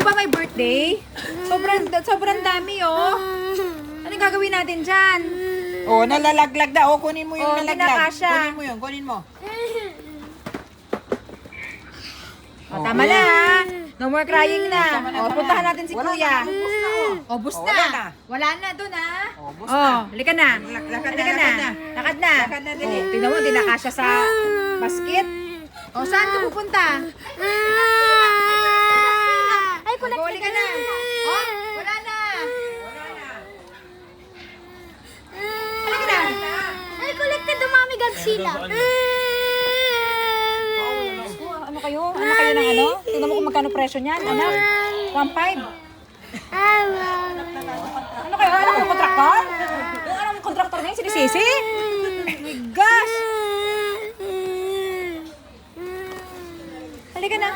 ba may birthday? Sobrang dami, oh. Anong gagawin natin dyan? Oh, nalalaglag na. Oh, kunin mo yung Oh, hindi nalaglag. nakasya. Kunin mo yun, kunin mo. Oh, tama na, ha? No more crying na. Tama na, Oh, tama puntahan na. natin si Wala Kuya. na, bus na, oh. Oh, bus Oh, na. wala na. Wala na dun, ha? Oh, bus Oh, na. halika na. Lakad na, Halika na. lakad na. Lakad na. Lakad na, dali. Oh, tingnan mo, di nakasya sa basket. Oh, saan ka pupunta? Ay, kulit Goli ka na. Oh, wala na. Halika na. Ay, kulit ka, dumami sila. Ano kayo? Ano kayo ng ano? Tingnan mo kung magkano presyo niyan. Ano? 1.5. Ano kayo? Alam mo yung kontraktor? Yung alam mo yung kontraktor niya, sinisisi? Oh my gosh! Halika na.